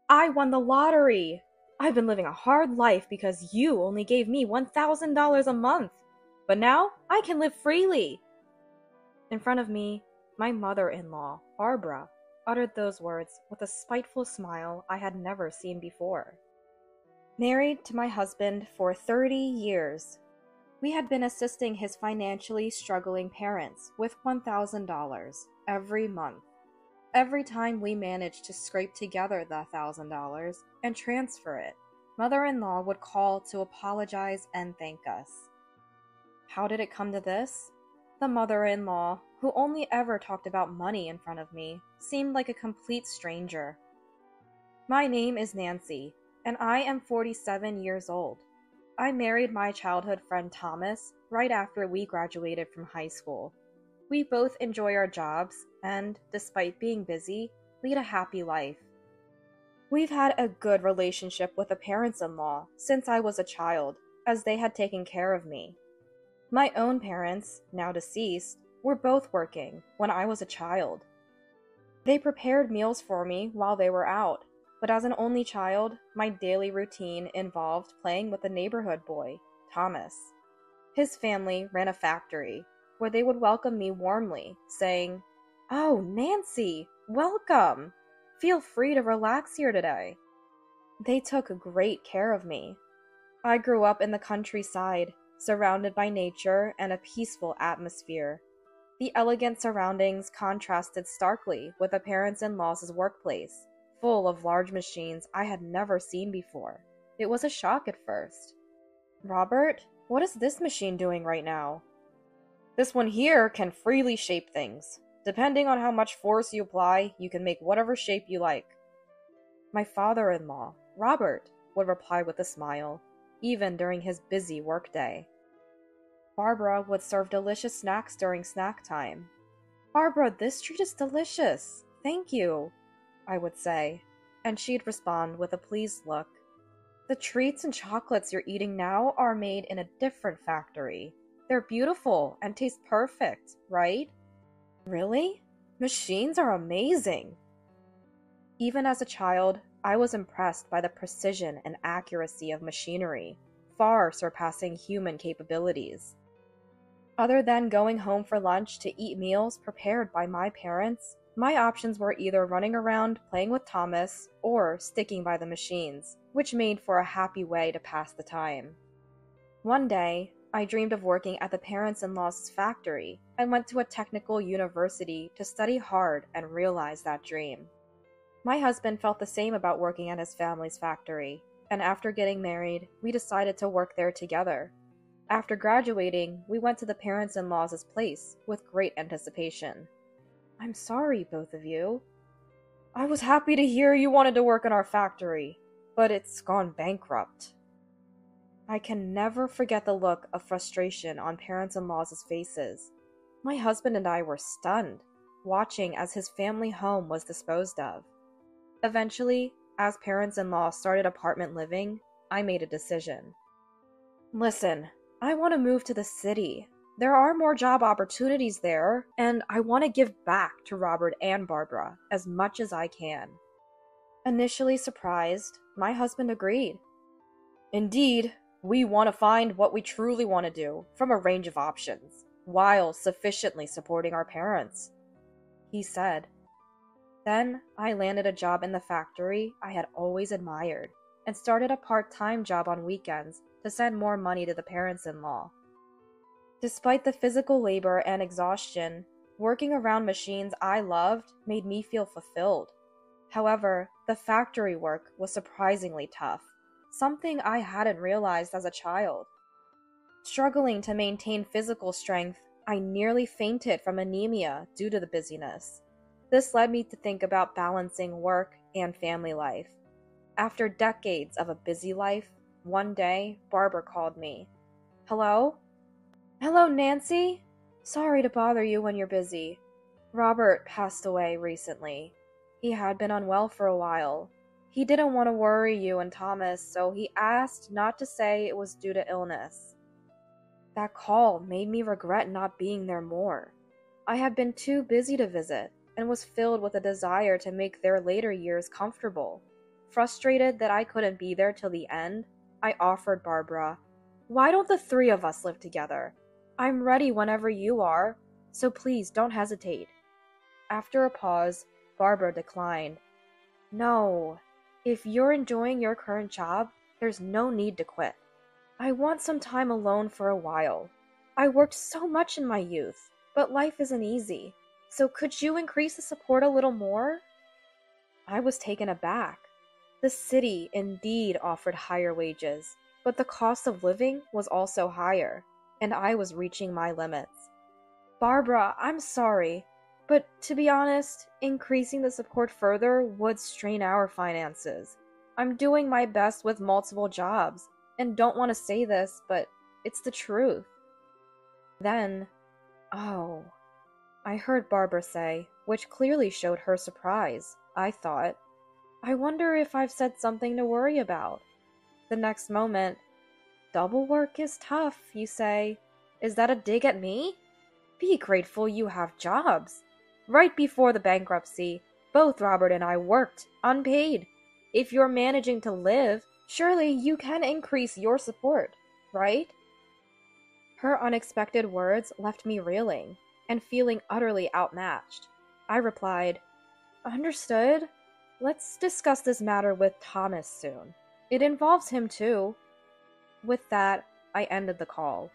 I won the lottery! I've been living a hard life because you only gave me $1,000 a month. But now I can live freely. In front of me, my mother-in-law, Barbara, uttered those words with a spiteful smile I had never seen before. Married to my husband for 30 years, we had been assisting his financially struggling parents with $1,000 every month. Every time we managed to scrape together the $1,000 and transfer it, mother-in-law would call to apologize and thank us. How did it come to this? The mother-in-law, who only ever talked about money in front of me, seemed like a complete stranger. My name is Nancy, and I am 47 years old. I married my childhood friend Thomas right after we graduated from high school. We both enjoy our jobs and, despite being busy, lead a happy life. We've had a good relationship with the parents-in-law since I was a child, as they had taken care of me. My own parents, now deceased, were both working when I was a child. They prepared meals for me while they were out, but as an only child, my daily routine involved playing with the neighborhood boy, Thomas. His family ran a factory, where they would welcome me warmly, saying, "Oh, Nancy, welcome! Feel free to relax here today." They took great care of me. I grew up in the countryside, surrounded by nature and a peaceful atmosphere. The elegant surroundings contrasted starkly with the parents-in-law's workplace, full of large machines I had never seen before. It was a shock at first. "Robert, what is this machine doing right now?" "This one here can freely shape things. Depending on how much force you apply, you can make whatever shape you like." My father-in-law, Robert, would reply with a smile, even during his busy workday. Barbara would serve delicious snacks during snack time. "Barbara, this treat is delicious. Thank you," I would say, and she'd respond with a pleased look. "The treats and chocolates you're eating now are made in a different factory. They're beautiful and taste perfect, right?" "Really? Machines are amazing." Even as a child, I was impressed by the precision and accuracy of machinery, far surpassing human capabilities. Other than going home for lunch to eat meals prepared by my parents, my options were either running around playing with Thomas or sticking by the machines, which made for a happy way to pass the time. One day, I dreamed of working at the parents-in-law's factory and went to a technical university to study hard and realize that dream. My husband felt the same about working at his family's factory, and after getting married, we decided to work there together. After graduating, we went to the parents-in-law's place with great anticipation. "I'm sorry, both of you." "I was happy to hear you wanted to work in our factory, but it's gone bankrupt." I can never forget the look of frustration on parents-in-law's faces. My husband and I were stunned, watching as his family home was disposed of. Eventually, as parents-in-law started apartment living, I made a decision. "Listen, I want to move to the city. There are more job opportunities there, and I want to give back to Robert and Barbara as much as I can." Initially surprised, my husband agreed. "Indeed, we want to find what we truly want to do from a range of options, while sufficiently supporting our parents," he said. Then I landed a job in the factory I had always admired, and started a part-time job on weekends to send more money to the parents-in-law. Despite the physical labor and exhaustion, working around machines I loved made me feel fulfilled. However, the factory work was surprisingly tough, something I hadn't realized as a child. Struggling to maintain physical strength, I nearly fainted from anemia due to the busyness. This led me to think about balancing work and family life. After decades of a busy life, one day, Barbara called me. "Hello?" "Hello, Nancy. Sorry to bother you when you're busy. Robert passed away recently. He had been unwell for a while. He didn't want to worry you and Thomas, so he asked not to say it was due to illness." That call made me regret not being there more. I had been too busy to visit, and was filled with a desire to make their later years comfortable. Frustrated that I couldn't be there till the end, I offered Barbara, "Why don't the three of us live together? I'm ready whenever you are, so please don't hesitate." After a pause, Barbara declined. "No, if you're enjoying your current job, there's no need to quit. I want some time alone for a while. I worked so much in my youth, but life isn't easy. So could you increase the support a little more?" I was taken aback. The city indeed offered higher wages, but the cost of living was also higher, and I was reaching my limits. "Barbara, I'm sorry, but to be honest, increasing the support further would strain our finances. I'm doing my best with multiple jobs, and don't want to say this, but it's the truth." Then, "Oh," I heard Barbara say, which clearly showed her surprise. I thought, "I wonder if I've said something to worry about." The next moment, "Double work is tough, you say. Is that a dig at me? Be grateful you have jobs. Right before the bankruptcy, both Robert and I worked, unpaid. If you're managing to live, surely you can increase your support, right?" Her unexpected words left me reeling and feeling utterly outmatched. I replied, "Understood. Let's discuss this matter with Thomas soon. It involves him too." With that, I ended the call.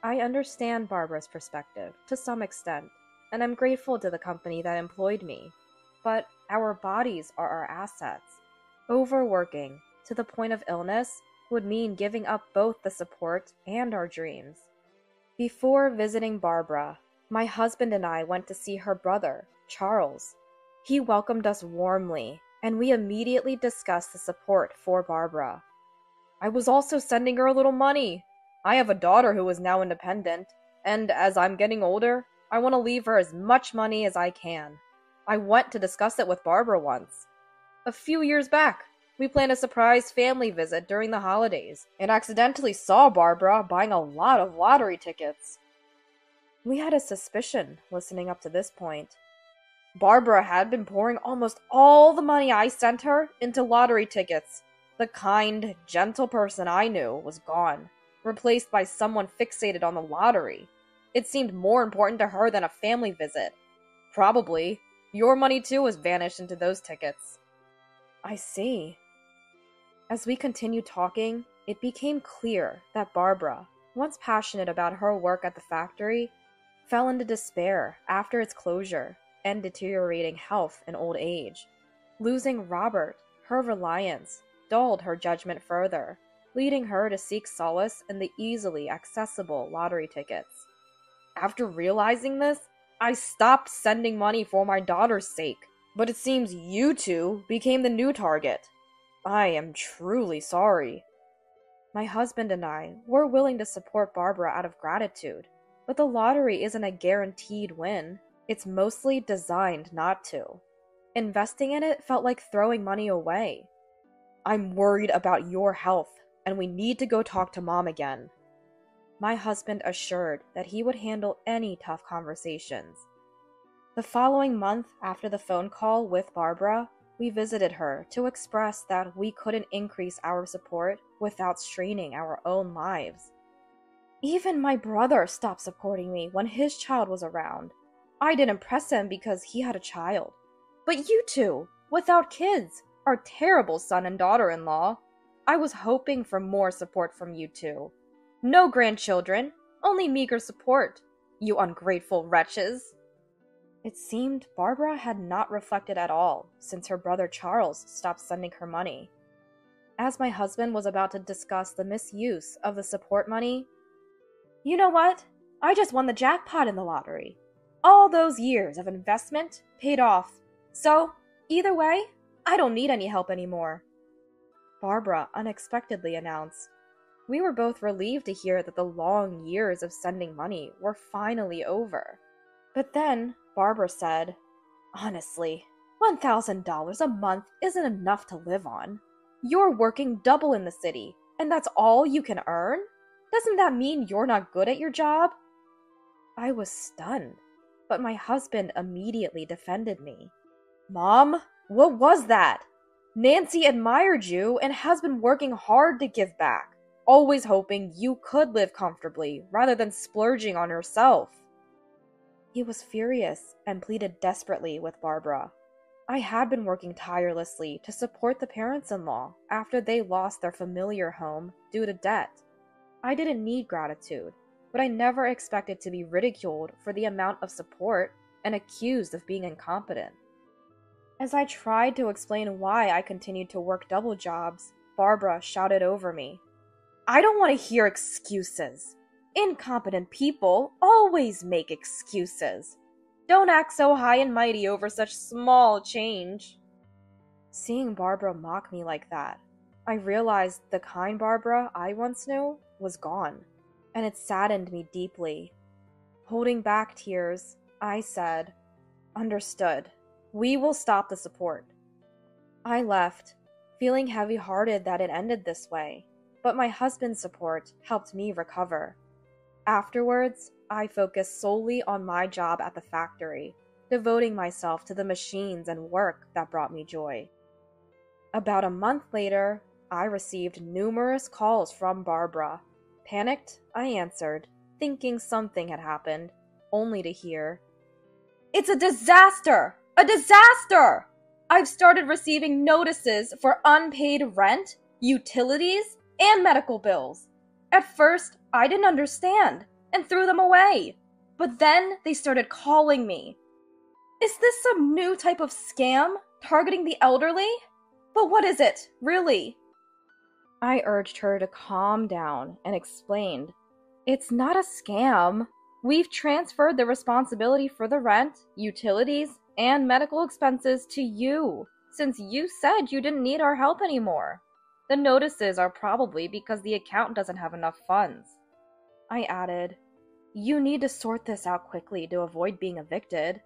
I understand Barbara's perspective, to some extent, and I'm grateful to the company that employed me. But our bodies are our assets. Overworking, to the point of illness, would mean giving up both the support and our dreams. Before visiting Barbara, my husband and I went to see her brother, Charles. He welcomed us warmly, and we immediately discussed the support for Barbara. "I was also sending her a little money. I have a daughter who is now independent, and as I'm getting older, I want to leave her as much money as I can. I went to discuss it with Barbara once. A few years back, we planned a surprise family visit during the holidays, and accidentally saw Barbara buying a lot of lottery tickets." We had a suspicion listening up to this point. Barbara had been pouring almost all the money I sent her into lottery tickets. The kind, gentle person I knew was gone, replaced by someone fixated on the lottery. It seemed more important to her than a family visit. Probably, your money too has vanished into those tickets. I see. As we continued talking, it became clear that Barbara, once passionate about her work at the factory, fell into despair after its closure and deteriorating health in old age. Losing Robert, her reliance, dulled her judgment further, leading her to seek solace in the easily accessible lottery tickets. After realizing this, I stopped sending money for my daughter's sake, but it seems you two became the new target. I am truly sorry. My husband and I were willing to support Barbara out of gratitude, but the lottery isn't a guaranteed win. It's mostly designed not to. Investing in it felt like throwing money away. I'm worried about your health, and we need to go talk to Mom again. My husband assured that he would handle any tough conversations. The following month after the phone call with Barbara, we visited her to express that we couldn't increase our support without straining our own lives. Even my brother stopped supporting me when his child was around. I didn't press him because he had a child. But you two, without kids, are terrible son and daughter-in-law. I was hoping for more support from you two. No grandchildren, only meager support, you ungrateful wretches. It seemed Barbara had not reflected at all since her brother Charles stopped sending her money. As my husband was about to discuss the misuse of the support money, "You know what? I just won the jackpot in the lottery. All those years of investment paid off. So, either way, I don't need any help anymore," Barbara unexpectedly announced. We were both relieved to hear that the long years of sending money were finally over. But then, Barbara said, "Honestly, $1,000 a month isn't enough to live on. You're working double in the city, and that's all you can earn? Doesn't that mean you're not good at your job?" I was stunned, but my husband immediately defended me. "Mom, what was that?" Nancy admired you and has been working hard to give back, always hoping you could live comfortably rather than splurging on herself." He was furious and pleaded desperately with Barbara. I had been working tirelessly to support the parents-in-law after they lost their familiar home due to debt. I didn't need gratitude, but I never expected to be ridiculed for the amount of support and accused of being incompetent. As I tried to explain why I continued to work double jobs, Barbara shouted over me, "I don't want to hear excuses. Incompetent people always make excuses. Don't act so high and mighty over such small change." Seeing Barbara mock me like that, I realized the kind Barbara I once knew was gone, and it saddened me deeply. Holding back tears, I said, "Understood. We will stop the support." I left, feeling heavy-hearted that it ended this way, but my husband's support helped me recover. Afterwards, I focused solely on my job at the factory, devoting myself to the machines and work that brought me joy. About a month later, I received numerous calls from Barbara. Panicked, I answered, thinking something had happened, only to hear, "It's a disaster! A disaster! I've started receiving notices for unpaid rent, utilities, and medical bills. At first, I didn't understand and threw them away. But then they started calling me. Is this some new type of scam targeting the elderly? But what is it, really?" I urged her to calm down and explained, "It's not a scam. We've transferred the responsibility for the rent, utilities, and medical expenses to you, since you said you didn't need our help anymore. The notices are probably because the account doesn't have enough funds." I added, "You need to sort this out quickly to avoid being evicted."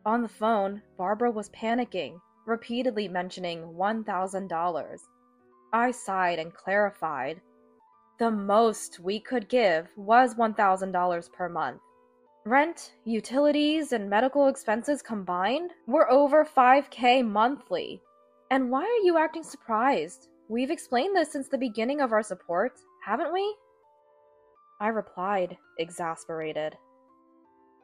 On the phone, Barbara was panicking, repeatedly mentioning $1,000. I sighed and clarified. The most we could give was $1,000 per month. Rent, utilities, and medical expenses combined were over $5,000 monthly. And why are you acting surprised? We've explained this since the beginning of our support, haven't we? I replied, exasperated.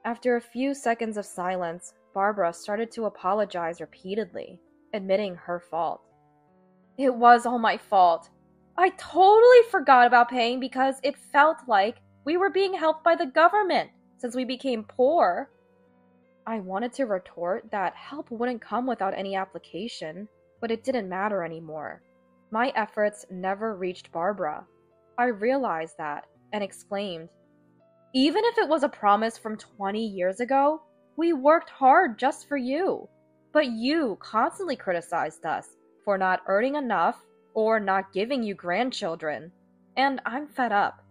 After a few seconds of silence, Barbara started to apologize repeatedly, admitting her fault. "It was all my fault. I totally forgot about paying because it felt like we were being helped by the government since we became poor." I wanted to retort that help wouldn't come without any application, but it didn't matter anymore. My efforts never reached Barbara. I realized that and exclaimed, "Even if it was a promise from 20 years ago, we worked hard just for you. But you constantly criticized us for not earning enough or not giving you grandchildren. And I'm fed up.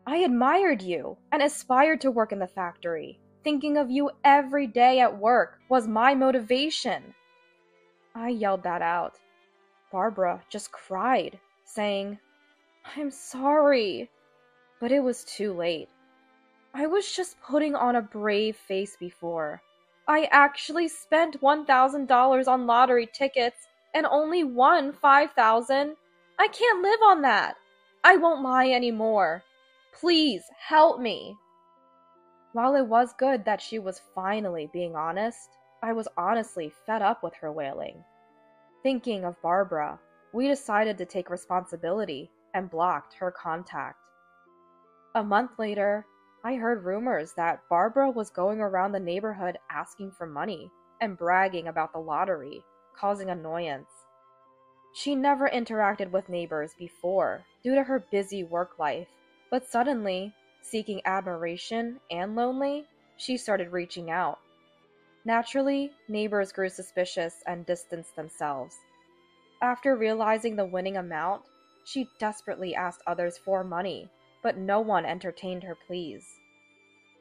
I admired you and aspired to work in the factory. Thinking of you every day at work was my motivation." I yelled that out. Barbara just cried, saying, "I'm sorry." But it was too late. I was just putting on a brave face before. I actually spent $1,000 on lottery tickets and only won $5,000. I can't live on that. I won't lie anymore. Please help me." While it was good that she was finally being honest, I was honestly fed up with her wailing. Thinking of Barbara, we decided to take responsibility and blocked her contact. A month later, I heard rumors that Barbara was going around the neighborhood asking for money and bragging about the lottery, causing annoyance. She never interacted with neighbors before due to her busy work life, but suddenly, seeking admiration and lonely, she started reaching out. Naturally, neighbors grew suspicious and distanced themselves. After realizing the winning amount, she desperately asked others for money, but no one entertained her pleas.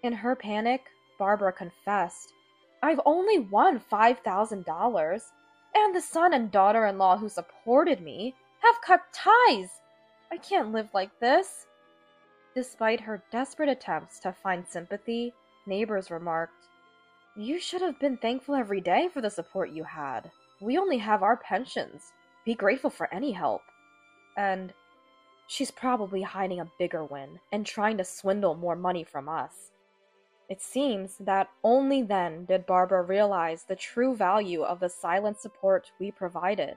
In her panic, Barbara confessed, "I've only won $5,000, and the son and daughter-in-law who supported me have cut ties. I can't live like this." Despite her desperate attempts to find sympathy, neighbors remarked, "You should have been thankful every day for the support you had. we only have our pensions. Be grateful for any help. And she's probably hiding a bigger win and trying to swindle more money from us. It seems that only then did Barbara realize the true value of the silent support we provided.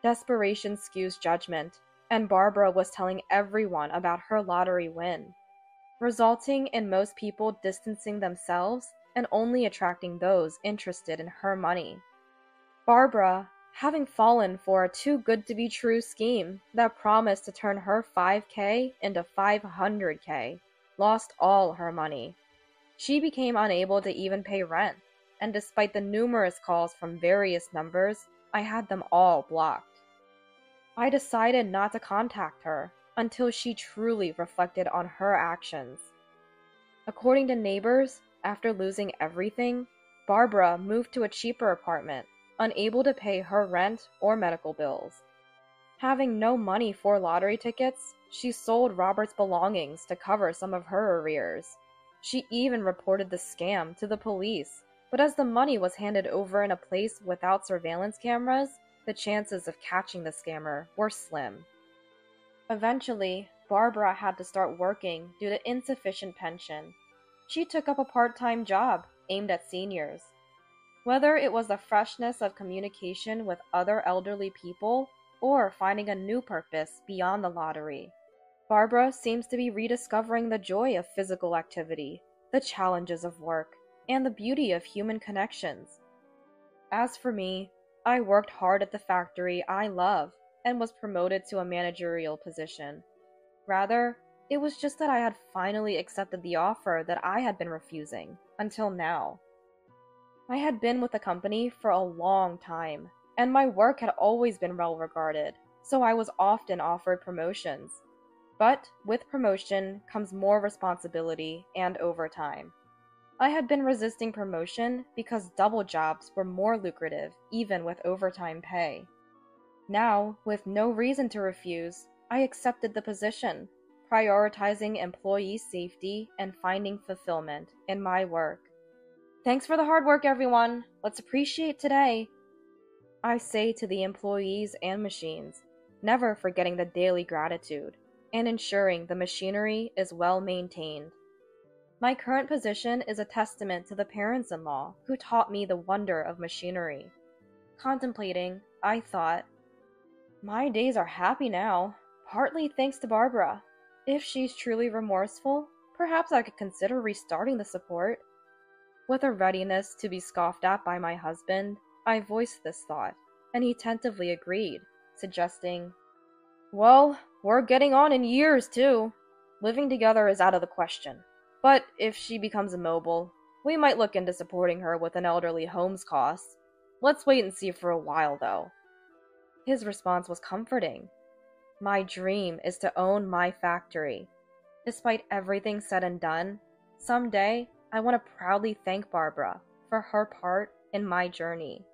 Desperation skews judgment, and Barbara was telling everyone about her lottery win, resulting in most people distancing themselves and only attracting those interested in her money. Barbara, having fallen for a too-good-to-be-true scheme that promised to turn her 5K into 500K, lost all her money. She became unable to even pay rent, and despite the numerous calls from various numbers, I had them all blocked. I decided not to contact her until she truly reflected on her actions. According to neighbors, after losing everything, Barbara moved to a cheaper apartment, unable to pay her rent or medical bills. Having no money for lottery tickets, she sold Robert's belongings to cover some of her arrears. She even reported the scam to the police, but as the money was handed over in a place without surveillance cameras, the chances of catching the scammer were slim. Eventually, Barbara had to start working due to insufficient pension. She took up a part-time job aimed at seniors. Whether it was the freshness of communication with other elderly people or finding a new purpose beyond the lottery, Barbara seems to be rediscovering the joy of physical activity, the challenges of work, and the beauty of human connections. As for me, I worked hard at the factory I love and was promoted to a managerial position. Rather, it was just that I had finally accepted the offer that I had been refusing until now. I had been with the company for a long time, and my work had always been well regarded, so I was often offered promotions. But with promotion comes more responsibility and overtime. I had been resisting promotion because double jobs were more lucrative even with overtime pay. Now, with no reason to refuse, I accepted the position, prioritizing employee safety and finding fulfillment in my work. Thanks for the hard work, everyone. Let's appreciate today, I say to the employees and machines, never forgetting the daily gratitude and ensuring the machinery is well maintained. My current position is a testament to the parents-in-law who taught me the wonder of machinery. Contemplating, I thought, my days are happy now, partly thanks to Barbara. If she's truly remorseful, perhaps I could consider restarting the support. With a readiness to be scoffed at by my husband, I voiced this thought, and he tentatively agreed, suggesting, well, we're getting on in years, too. Living together is out of the question. But if she becomes immobile, we might look into supporting her with an elderly home's costs. Let's wait and see for a while, though. His response was comforting. My dream is to own my factory. Despite everything said and done, someday I want to proudly thank Barbara for her part in my journey.